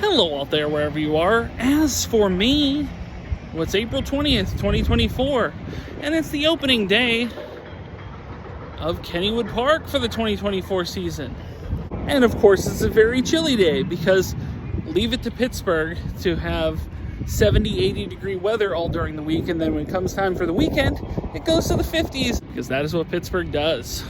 Hello out there, wherever you are. As for me, it's April 20th, 2024, and it's the opening day of Kennywood Park for the 2024 season. And of course, it's a very chilly day because leave it to Pittsburgh to have 70, 80 degree weather all during the week, and then when it comes time for the weekend, it goes to the 50s because that is what Pittsburgh does.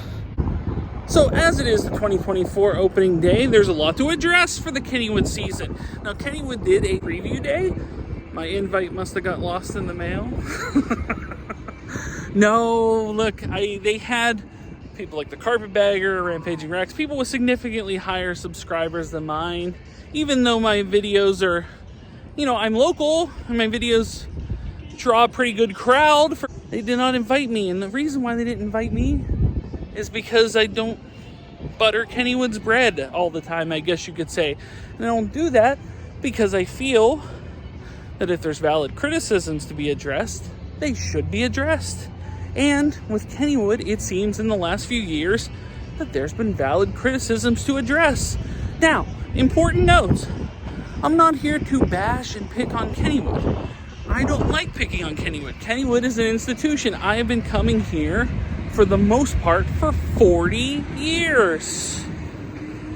So as it is the 2024 opening day, there's a lot to address for the Kennywood season. Now, Kennywood did a preview day. My invite must have got lost in the mail. No, look, they had people like the Carpetbagger, Rampaging Rex, people with significantly higher subscribers than mine. Even though my videos are, I'm local and my videos draw a pretty good crowd, they did not invite me. And the reason why they didn't invite me is because I don't butter Kennywood's bread all the time, I guess you could say. And I don't do that because I feel that if there's valid criticisms to be addressed, they should be addressed. And with Kennywood, it seems in the last few years that there's been valid criticisms to address. Now, important note, I'm not here to bash and pick on Kennywood. I don't like picking on Kennywood. Kennywood is an institution. I have been coming here for the most part for 40 years.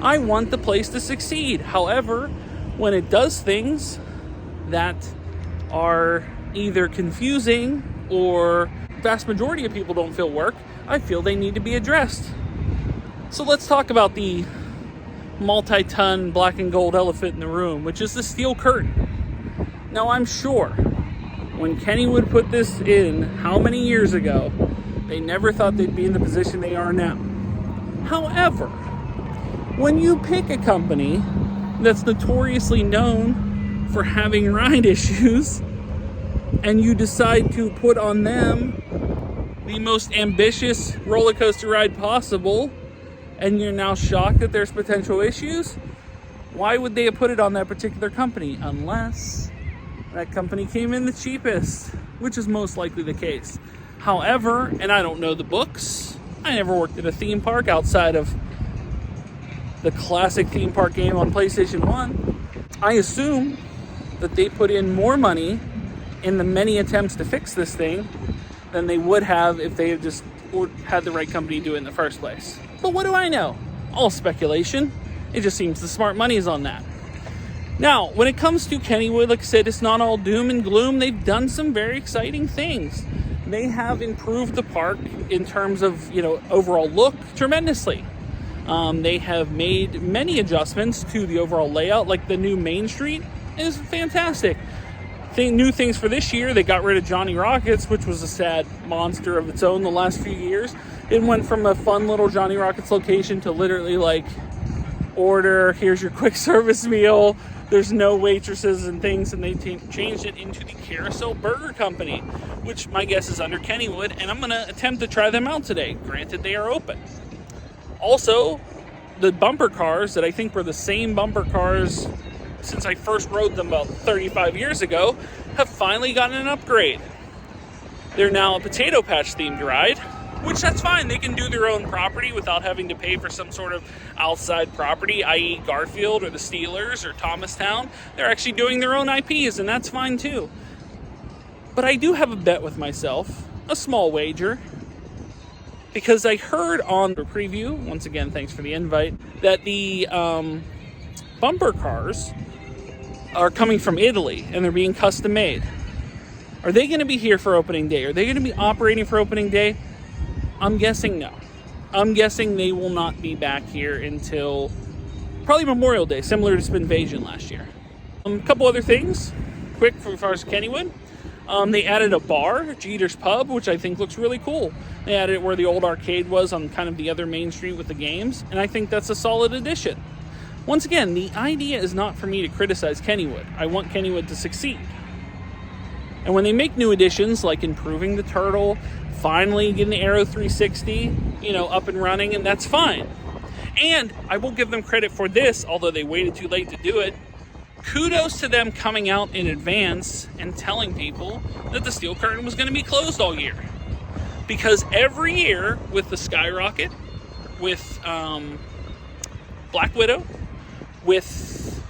I want the place to succeed. However, when it does things that are either confusing or vast majority of people don't feel work, I feel they need to be addressed. So let's talk about the multi-ton black and gold elephant in the room, which is the steel curtain. Now, I'm sure when Kennywood put this in how many years ago, they never thought they'd be in the position they are now. However, when you pick a company that's notoriously known for having ride issues, and you decide to put on them the most ambitious roller coaster ride possible, and you're now shocked that there's potential issues, why would they have put it on that particular company? Unless that company came in the cheapest, which is most likely the case. However, and I don't know the books, I never worked at a theme park outside of the classic theme park game on PlayStation 1. I assume that they put in more money in the many attempts to fix this thing than they would have if they had just had the right company do it in the first place. But what do I know? All speculation. It just seems the smart money is on that. Now, when it comes to Kennywood, like I said, it's not all doom and gloom. They've done some very exciting things. They have improved the park in terms of, overall look tremendously. They have made many adjustments to the overall layout, like the new Main Street is fantastic. New things for this year, they got rid of Johnny Rockets, which was a sad monster of its own the last few years. It went from a fun little Johnny Rockets location to literally order, here's your quick service meal. There's no waitresses and things, and they changed it into the Carousel Burger Company, which my guess is under Kennywood, and I'm going to attempt to try them out today. Granted, they are open. Also, the bumper cars that I think were the same bumper cars since I first rode them about 35 years ago have finally gotten an upgrade. They're now a Potato Patch themed ride, which that's fine. They can do their own property without having to pay for some sort of outside property, i.e. Garfield or the Steelers or Thomastown. They're actually doing their own IPs, and that's fine too. But I do have a bet with myself, a small wager, because I heard on the preview, once again, thanks for the invite, that the bumper cars are coming from Italy and they're being custom made. Are they going to be here for opening day? Are they going to be operating for opening day? I'm guessing no. I'm guessing they will not be back here until probably Memorial Day, similar to Spinvasion last year. A couple other things, quick as far as Kennywood. They added a bar, Jeter's Pub, which I think looks really cool. They added it where the old arcade was on kind of the other main street with the games, and I think that's a solid addition. Once again, the idea is not for me to criticize Kennywood. I want Kennywood to succeed. And when they make new additions, like improving the Turtle, finally getting the Aero 360, up and running, and that's fine. And I will give them credit for this, although they waited too late to do it. Kudos to them coming out in advance and telling people that the steel curtain was going to be closed all year. Because every year with the Skyrocket, with Black Widow, with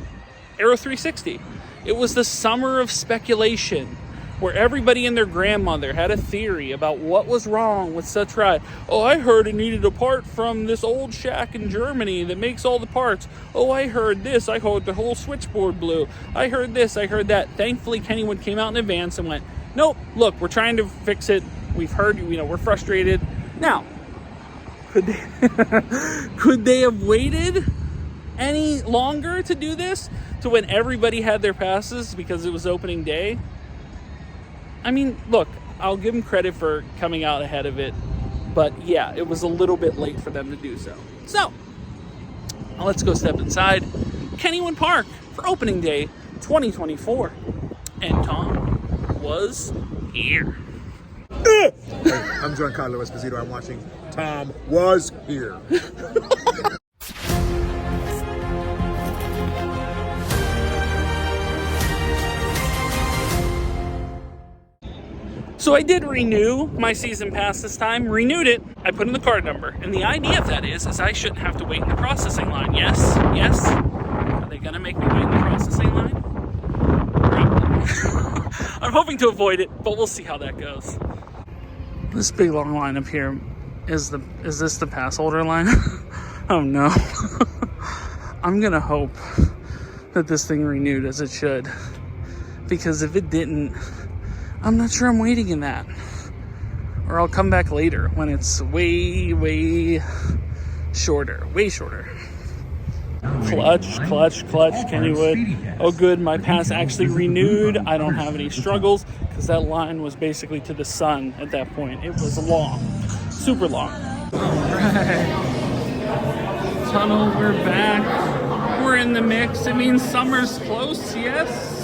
Aero 360. It was the summer of speculation, where everybody and their grandmother had a theory about what was wrong with such ride. Oh, I heard it needed a part from this old shack in Germany that makes all the parts. Oh, I heard this. I heard the whole switchboard blew. I heard this. I heard that. Thankfully, Kennywood came out in advance and went, nope, look, we're trying to fix it. We've heard, we're frustrated. Now, could they have waited any longer to do this? To when everybody had their passes because it was opening day? I mean, look, I'll give them credit for coming out ahead of it, but yeah, it was a little bit late for them to do so. So, let's go step inside Kennywood Park for opening day 2024. And Tom was here. Hey, I'm Giancarlo Esposito. I'm watching Tom Was Here. So I did renew my season pass this time, renewed it, I put in the card number, and the idea of that is I shouldn't have to wait in the processing line. Yes. Are they gonna make me wait in the processing line? Probably. I'm hoping to avoid it, but we'll see how that goes. This big long line up here, is this the pass holder line? Oh no. I'm gonna hope that this thing renewed as it should, because if it didn't, I'm not sure I'm waiting in that. Or I'll come back later when it's way shorter. Way shorter. Clutch, Kennywood. Oh good, my pass actually renewed. I don't have any struggles because that line was basically to the sun at that point. It was long. Super long. Alright. Tunnel, we're back. We're in the mix. It means summer's close, yes?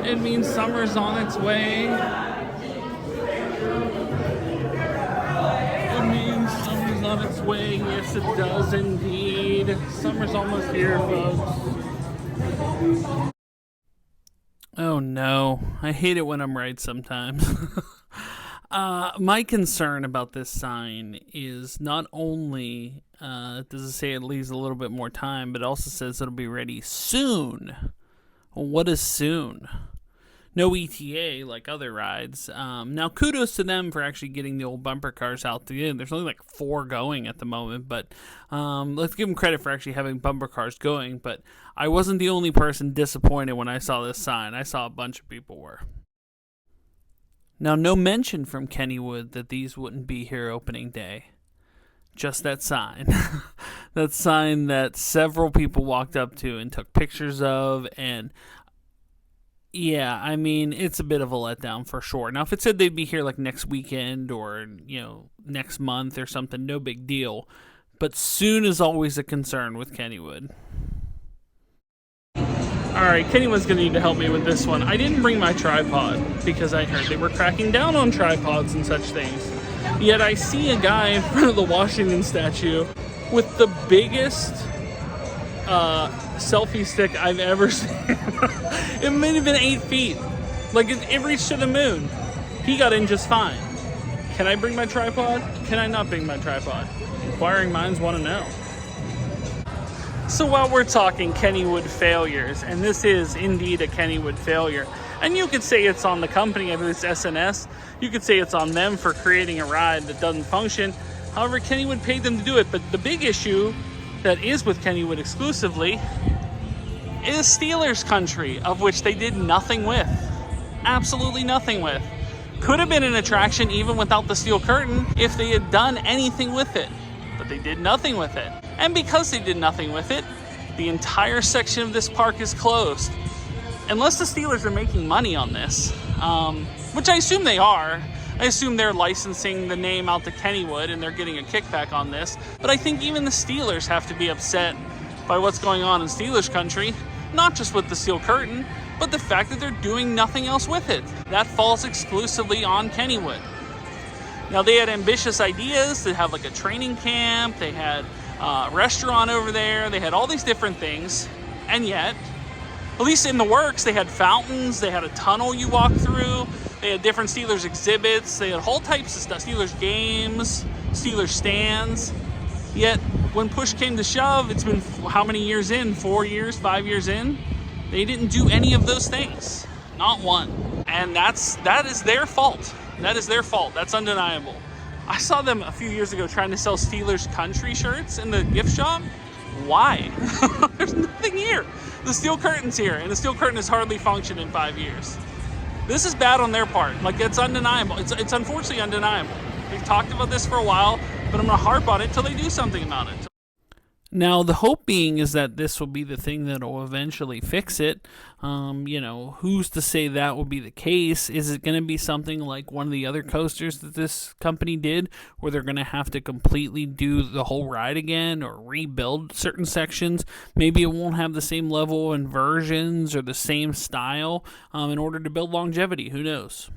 It means summer's on its way. It means summer's on its way. Yes, it does indeed. Summer's almost here, folks. Oh no. I hate it when I'm right sometimes. My concern about this sign is not only does it say it leaves a little bit more time, but it also says it'll be ready soon. Well, what is soon? No ETA like other rides. Now, kudos to them for actually getting the old bumper cars out. There's only like 4 going at the moment, but let's give them credit for actually having bumper cars going. But I wasn't the only person disappointed when I saw this sign. I saw a bunch of people were. Now, no mention from Kennywood that these wouldn't be here opening day. Just that sign. That sign that several people walked up to and took pictures of, and yeah, I mean, it's a bit of a letdown for sure. Now, if it said they'd be here like next weekend or, next month or something, no big deal. But soon is always a concern with Kennywood. Alright, Kennywood's going to need to help me with this one. I didn't bring my tripod because I heard they were cracking down on tripods and such things. Yet I see a guy in front of the Washington statue with the biggest selfie stick I've ever seen. It may have been 8 feet. Like, it reached to the moon. He got in just fine. Can I bring my tripod? Can I not bring my tripod? Inquiring minds want to know. So while we're talking Kennywood failures, and this is indeed a Kennywood failure, and you could say it's on the company, I believe it's SNS, you could say it's on them for creating a ride that doesn't function. However, Kennywood paid them to do it, but the big issue that is with Kennywood exclusively is Steelers Country, of which they did nothing with. Absolutely nothing with. Could have been an attraction even without the steel curtain if they had done anything with it, but they did nothing with it. And because they did nothing with it, the entire section of this park is closed. Unless the Steelers are making money on this, which I assume they are. I assume they're licensing the name out to Kennywood and they're getting a kickback on this. But I think even the Steelers have to be upset by what's going on in Steelers Country. Not just with the steel curtain, but the fact that they're doing nothing else with it. That falls exclusively on Kennywood. Now, they had ambitious ideas. They have like a training camp. They had a restaurant over there. They had all these different things. And yet, at least in the works, they had fountains. They had a tunnel you walk through. They had different Steelers exhibits. They had whole types of stuff. Steelers games, Steelers stands. Yet, when push came to shove, it's been how many years in? 4 years, 5 years in? They didn't do any of those things. Not one. And that is their fault. That is their fault. That's undeniable. I saw them a few years ago trying to sell Steelers country shirts in the gift shop. Why? There's nothing here. The steel curtain's here, and the steel curtain has hardly functioned in 5 years. This is bad on their part. Like, it's undeniable. It's unfortunately undeniable. We've talked about this for a while, but I'm going to harp on it until they do something about it. Now, the hope being is that this will be the thing that will eventually fix it. Who's to say that will be the case? Is it going to be something like one of the other coasters that this company did, where they're going to have to completely do the whole ride again or rebuild certain sections? Maybe it won't have the same level of inversions or the same style in order to build longevity. Who knows?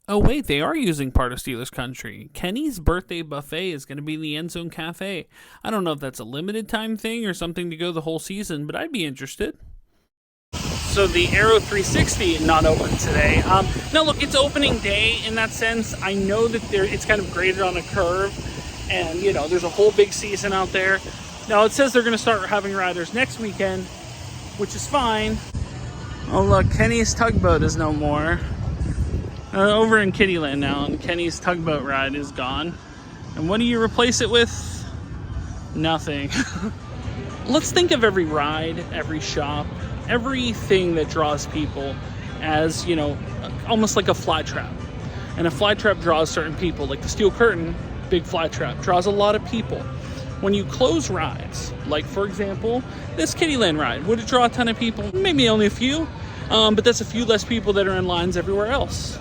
Oh, wait, they are using part of Steelers Country. Kenny's birthday buffet is going to be in the Endzone Cafe. I don't know if that's a limited time thing or something to go the whole season, but I'd be interested. So the Aero 360 not open today. Now, look, it's opening day in that sense. I know that it's kind of graded on a curve, and, there's a whole big season out there. Now, it says they're going to start having riders next weekend, which is fine. Oh, look, Kenny's Tugboat is no more. Over in Kittyland now, and Kenny's Tugboat ride is gone. And what do you replace it with? Nothing. Let's think of every ride, every shop, everything that draws people as, almost like a fly trap. And a fly trap draws certain people, like the steel curtain, big fly trap, draws a lot of people. When you close rides, like for example, this Kittyland ride, would it draw a ton of people? Maybe only a few, but that's a few less people that are in lines everywhere else.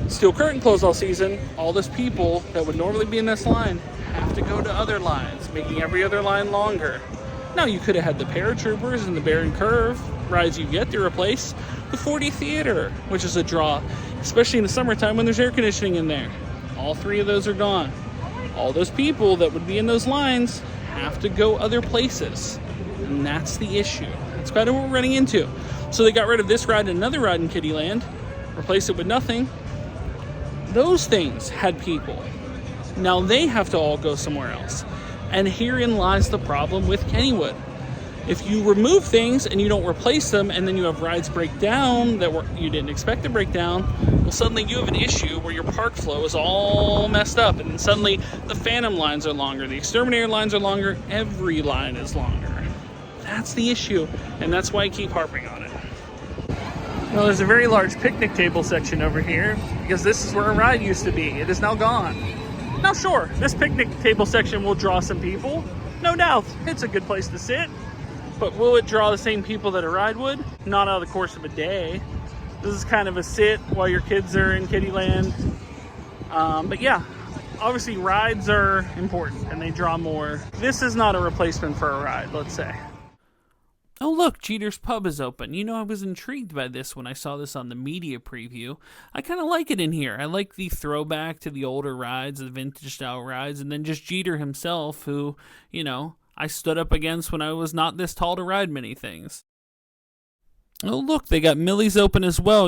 Steel curtain closed all season. All those people that would normally be in this line have to go to other lines, making every other line longer. Now, you could have had the paratroopers and the Bear and Curve rides you get to replace the 4D Theater, which is a draw, especially in the summertime when there's air conditioning in there. All three of those are gone. All those people that would be in those lines have to go other places, and that's the issue. That's kind of what we're running into. So they got rid of this ride and another ride in Kittyland, replaced it with nothing. Those things had people. Now they have to all go somewhere else. And herein lies the problem with Kennywood. If you remove things and you don't replace them, and then you have rides break down that you didn't expect to break down, well, suddenly you have an issue where your park flow is all messed up, and then suddenly the Phantom lines are longer, the Exterminator lines are longer, every line is longer. That's the issue, and that's why I keep harping on it. Well, there's a very large picnic table section over here, because this is where a ride used to be. It is now gone. Now, sure, this picnic table section will draw some people. No doubt, it's a good place to sit. But will it draw the same people that a ride would? Not out of the course of a day. This is kind of a sit while your kids are in Kittyland. But yeah, obviously rides are important and they draw more. This is not a replacement for a ride, let's say. Oh, look, Jeter's Pub is open. I was intrigued by this when I saw this on the media preview. I kind of like it in here. I like the throwback to the older rides, the vintage-style rides, and then just Jeter himself, who, I stood up against when I was not this tall to ride many things. Oh, look, they got Millie's open as well.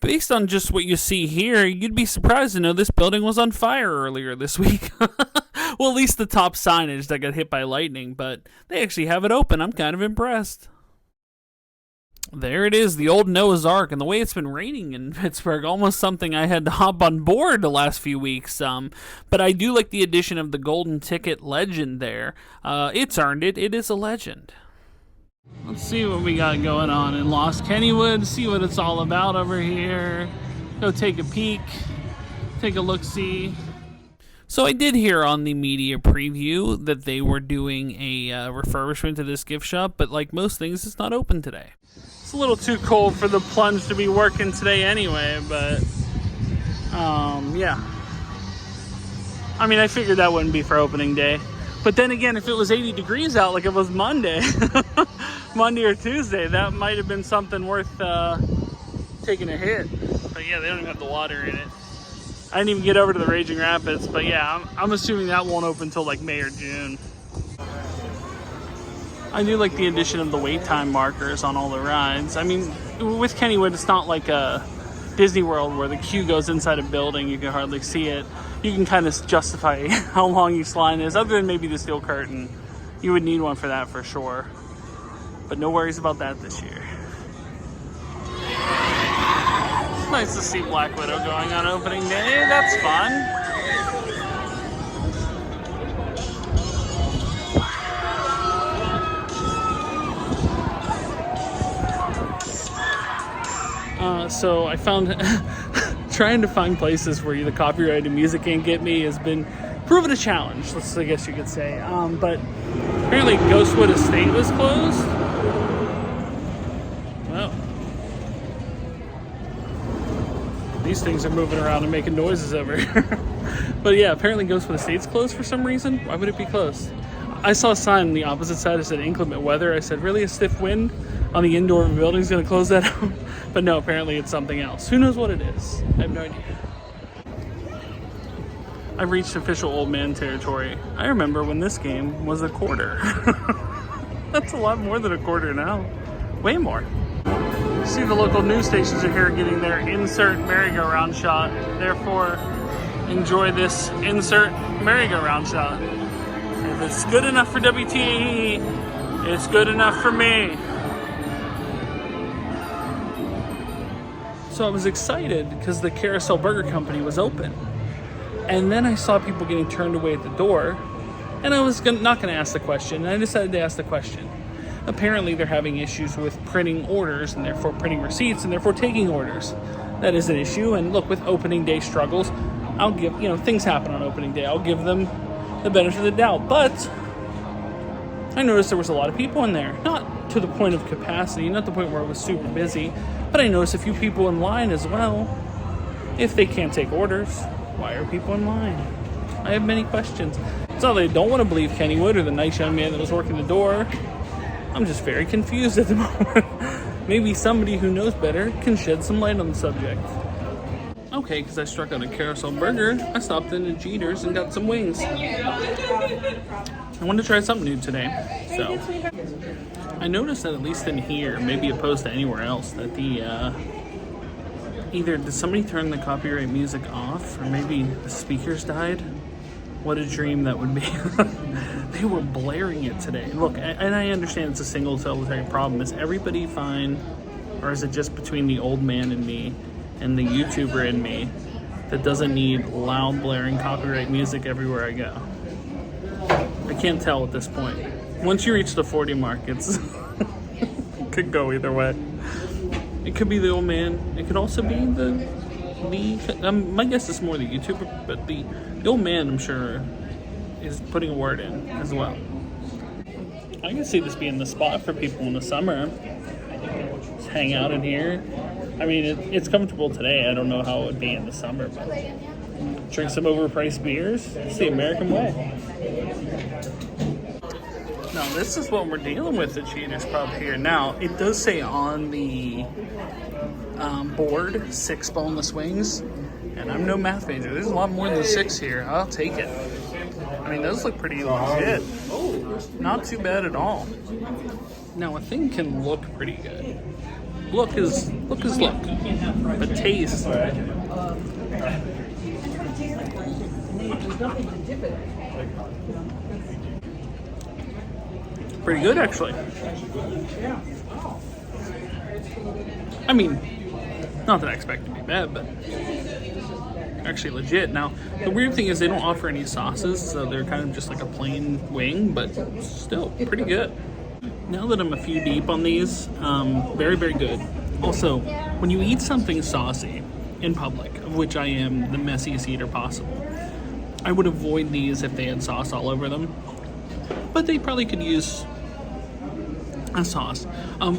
Based on just what you see here, you'd be surprised to know this building was on fire earlier this week. Well, at least the top signage that got hit by lightning, but they actually have it open. I'm kind of impressed. There it is, the old Noah's Ark, and the way it's been raining in Pittsburgh, almost something I had to hop on board the last few weeks. But I do like the addition of the golden ticket legend there. It's earned it. It is a legend. Let's see what we got going on in Lost Kennywood, see what it's all about over here. Go take a peek, take a look-see. So I did hear on the media preview that they were doing a refurbishment to this gift shop, but like most things, it's not open today. It's a little too cold for the plunge to be working today anyway, but yeah. I mean, I figured that wouldn't be for opening day. But then again, if it was 80 degrees out like it was Monday, Monday or Tuesday, that might have been something worth taking a hit. But yeah, they don't even have the water in it. I didn't even get over to the Raging Rapids, but yeah, I'm assuming that won't open until like May or June. I do like the addition of the wait time markers on all the rides. I mean, with Kennywood, it's not like a Disney World where the queue goes inside a building, you can hardly see it. You can kind of justify how long each line is, other than maybe the steel curtain. You would need one for that for sure. But no worries about that this year. It's nice to see Black Widow going on opening day. That's fun. So I found trying to find places where the copyrighted music can't get me has been proven a challenge, I guess you could say. But apparently Ghostwood Estate was closed. Well, these things are moving around and making noises over here. But yeah, apparently Ghostwood Estate's closed for some reason. Why would it be closed? I saw a sign on the opposite side that said inclement weather. I said, really, a stiff wind on the indoor of a building is going to close that out? But no, apparently it's something else. Who knows what it is? I have no idea. I've reached official old man territory. I remember when this game was a quarter. That's a lot more than a quarter now. Way more. See, the local news stations are here getting their insert merry-go-round shot. Therefore, enjoy this insert merry-go-round shot. If it's good enough for WTAE, it's good enough for me. So I was excited because the Carousel Burger Company was open. And then I saw people getting turned away at the door. And I was not going to ask the question. And I decided to ask the question. Apparently they're having issues with printing orders and therefore printing receipts and therefore taking orders. That is an issue. And look, with opening day struggles, I'll give, things happen on opening day. I'll give them the benefit of the doubt. But I noticed there was a lot of people in there. Not to the point of capacity, not the point where it was super busy. But I noticed a few people in line as well. If they can't take orders, why are people in line? I have many questions. It's not that I don't want to believe Kennywood or the nice young man that was working the door. I'm just very confused at the moment. Maybe somebody who knows better can shed some light on the subject. Okay, because I struck out a Carousel Burger, I stopped in at Jeter's and got some wings. I wanted to try something new today, so I noticed that at least in here, maybe opposed to anywhere else, that the either did somebody turn the copyright music off, or maybe the speakers died. What a dream that would be. They were blaring it today. Look, and I understand it's a single solitary problem. Is everybody fine, or is it just between the old man and me and the YouTuber in me that doesn't need loud blaring copyright music everywhere I go? I can't tell at this point. Once you reach the 40 mark, it's it could go either way. It could be the old man. It could also be my guess is more the YouTuber, but the old man, I'm sure, is putting a word in as well. I can see this being the spot for people in the summer. Just hang out in here. I mean, it's comfortable today. I don't know how it would be in the summer, but drink some overpriced beers. It's the American way. Now, this is what we're dealing with at Cheetah's Pub here. Now, it does say on the board 6 boneless wings, and I'm no math major. There's a lot more than 6 here. I'll take it. I mean, those look pretty legit. Not too bad at all. Now, a thing can look pretty good. Look is look. But taste. Pretty good, actually. I mean, not that I expect it to be bad, but actually legit. Now, the weird thing is they don't offer any sauces, so they're kind of just like a plain wing, but still pretty good. Now that I'm a few deep on these, very, very good. Also, when you eat something saucy in public, of which I am the messiest eater possible, I would avoid these if they had sauce all over them. But they probably could use a sauce,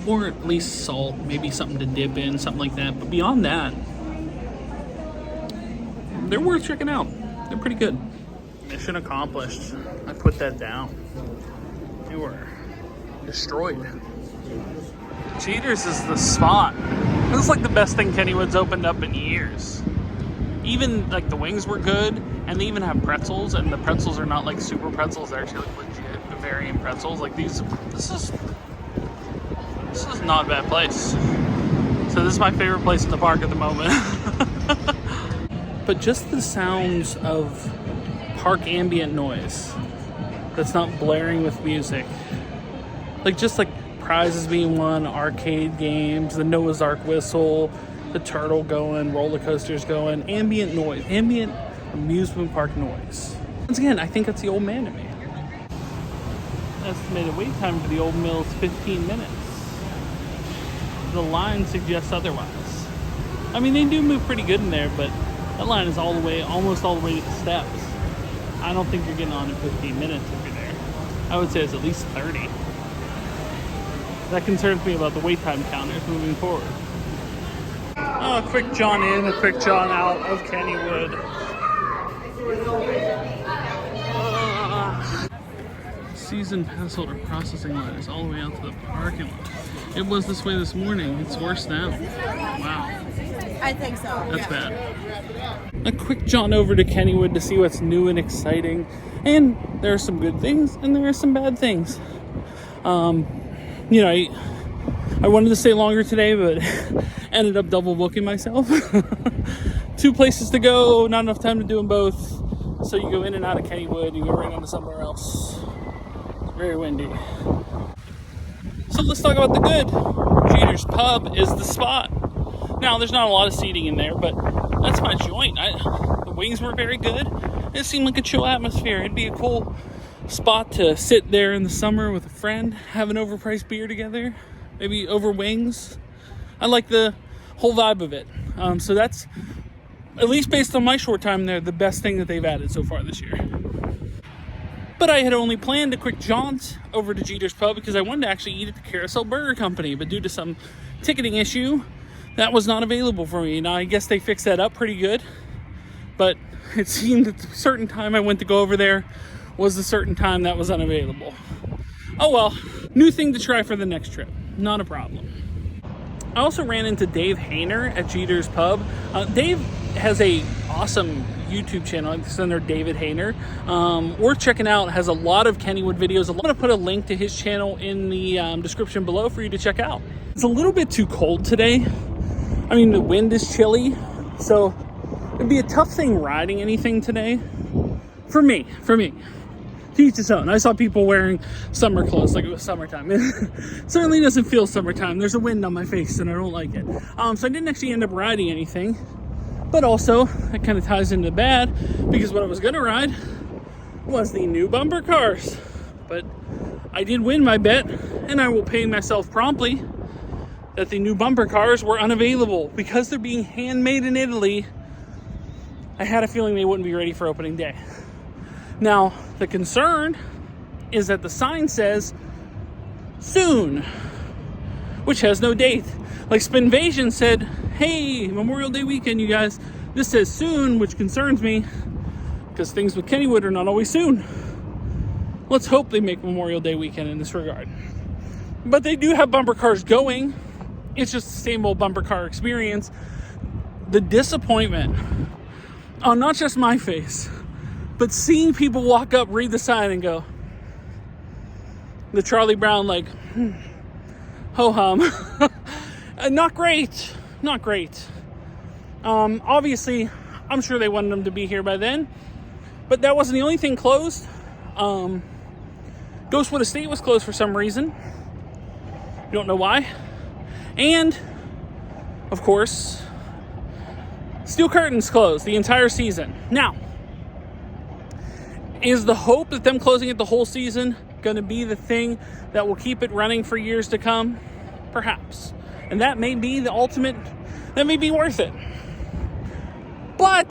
or at least salt, maybe something to dip in, something like that. But beyond that, they're worth checking out. They're pretty good. Mission accomplished. I put that down. They were destroyed. Cheaters is the spot. This is like the best thing Kennywood's opened up in years. Even like the wings were good, and they even have pretzels, and the pretzels are not like super pretzels. They're actually like legit Bavarian pretzels. Like these, this is not a bad place. So this is my favorite place in the park at the moment. But just the sounds of park ambient noise that's not blaring with music. Like just like prizes being won, arcade games, the Noah's Ark whistle, the turtle going, roller coasters going, ambient noise, ambient amusement park noise. Once again, I think that's the old man to me. Estimated wait time for the old mill is 15 minutes. The line suggests otherwise. I mean, they do move pretty good in there, but that line is almost all the way to the steps. I don't think you're getting on in 15 minutes if you're there. I would say it's at least 30. That concerns me about the wait time counters moving forward. A quick John in, a quick John out of Kennywood. Season pass holder processing line is all the way out to the parking lot. It was this way this morning. It's worse now. Wow. I think so. That's bad. A quick jaunt over to Kennywood to see what's new and exciting. And there are some good things and there are some bad things. You know, I wanted to stay longer today, but ended up double booking myself. 2 places to go, not enough time to do them both. So you go in and out of Kennywood, you go right onto somewhere else. Very windy. So let's talk about the good. Jeter's Pub is the spot. Now, there's not a lot of seating in there, but that's my joint. The wings were very good. It seemed like a chill atmosphere. It'd be a cool spot to sit there in the summer with a friend, have an overpriced beer together, maybe over wings. I like the whole vibe of it. So that's, at least based on my short time there, the best thing that they've added so far this year. But I had only planned a quick jaunt over to Jeter's Pub because I wanted to actually eat at the Carousel Burger Company, but due to some ticketing issue, that was not available for me. Now, I guess they fixed that up pretty good, but it seemed that the certain time I went to go over there was the certain time that was unavailable. Oh well, new thing to try for the next trip. Not a problem. I also ran into Dave Hayner at Jeter's Pub. Dave has a awesome YouTube channel. It's under David Hayner. Worth checking out. Has a lot of Kennywood videos. I'm going to put a link to his channel in the description below for you to check out. It's a little bit too cold today. I mean, the wind is chilly, so it'd be a tough thing riding anything today. For me. To each his own. I saw people wearing summer clothes like it was summertime. It certainly doesn't feel summertime. There's a wind on my face and I don't like it. So I didn't actually end up riding anything. But also, that kind of ties into bad because what I was going to ride was the new bumper cars. But I did win my bet, and I will pay myself promptly that the new bumper cars were unavailable. Because they're being handmade in Italy, I had a feeling they wouldn't be ready for opening day. Now, the concern is that the sign says soon, which has no date. Like Spinvasion said, hey, Memorial Day weekend, you guys. This says soon, which concerns me because things with Kennywood are not always soon. Let's hope they make Memorial Day weekend in this regard. But they do have bumper cars going. It's just the same old bumper car experience. The disappointment on not just my face, but seeing people walk up, read the sign, and go, the Charlie Brown, like, ho-hum. Not great. Obviously, I'm sure they wanted them to be here by then, but that wasn't the only thing closed. Ghostwood Estate was closed for some reason. Don't know why. And, of course, Steel Curtain's closed the entire season. Now, is the hope that them closing it the whole season going to be the thing that will keep it running for years to come? Perhaps. And that may be the ultimate, that may be worth it. But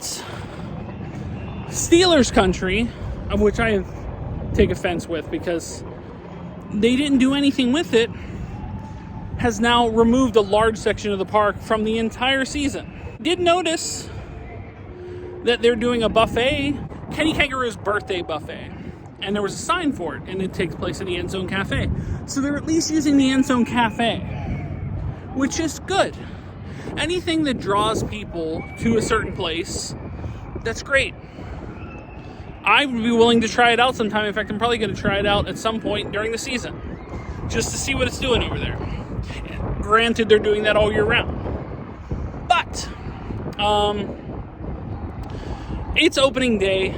Steelers country, of which I take offense with because they didn't do anything with it, has now removed a large section of the park from the entire season. Did notice that they're doing a buffet, Kenny Kangaroo's birthday buffet. And there was a sign for it, and it takes place in the Endzone Cafe. So they're at least using the Endzone Cafe, which is good. Anything that draws people to a certain place, that's great. I would be willing to try it out sometime. In fact, I'm probably going to try it out at some point during the season, just to see what it's doing over there. Granted, they're doing that all year round. But, it's opening day.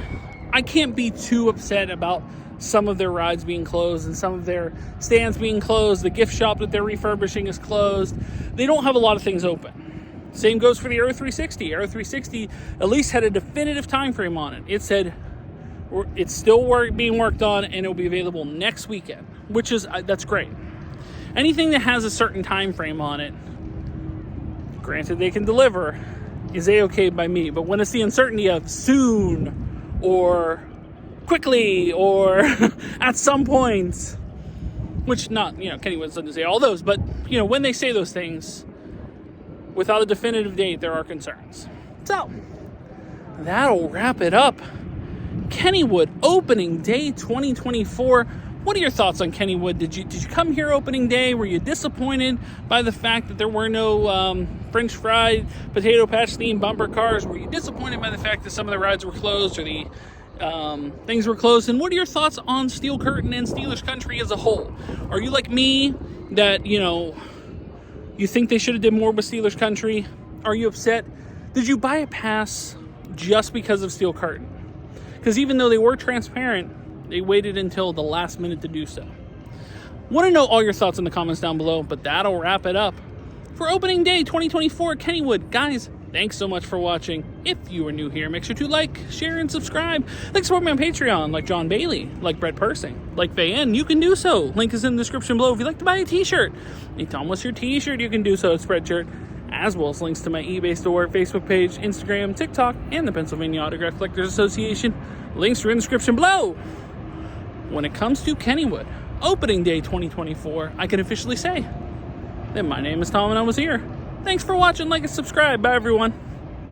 I can't be too upset about some of their rides being closed and some of their stands being closed. The gift shop that they're refurbishing is closed. They don't have a lot of things open. Same goes for the Aero 360. Aero 360 at least had a definitive time frame on it. It said it's still being worked on and it'll be available next weekend, which is that's great. Anything that has a certain time frame on it, granted they can deliver, is a-okay by me. But when it's the uncertainty of soon or quickly or at some point, which not, Kennywood doesn't say all those, but, when they say those things without a definitive date, there are concerns. So, that'll wrap it up. Kennywood opening day 2024. What are your thoughts on Kennywood? Did you come here opening day? Were you disappointed by the fact that there were no French fried potato patch themed bumper cars? Were you disappointed by the fact that some of the rides were closed or the things were closed? And what are your thoughts on Steel Curtain and Steelers Country as a whole? Are you like me that, you think they should have did more with Steelers Country? Are you upset? Did you buy a pass just because of Steel Curtain? Because even though they were transparent, they waited until the last minute to do so. Want to know all your thoughts in the comments down below, but that'll wrap it up for opening day 2024 at Kennywood. Guys, thanks so much for watching. If you are new here, make sure to like, share, and subscribe. Like support me on Patreon, like John Bailey, like Brett Persing, like Van. You can do so. Link is in the description below. If you'd like to buy a t-shirt, a Tomwashere t-shirt, you can do so at Spreadshirt, as well as links to my eBay store, Facebook page, Instagram, TikTok, and the Pennsylvania Autograph Collectors Association. Links are in the description below. When it comes to Kennywood, opening day 2024, I can officially say that my name is Tom and I was here. Thanks for watching, like, and subscribe. Bye, everyone.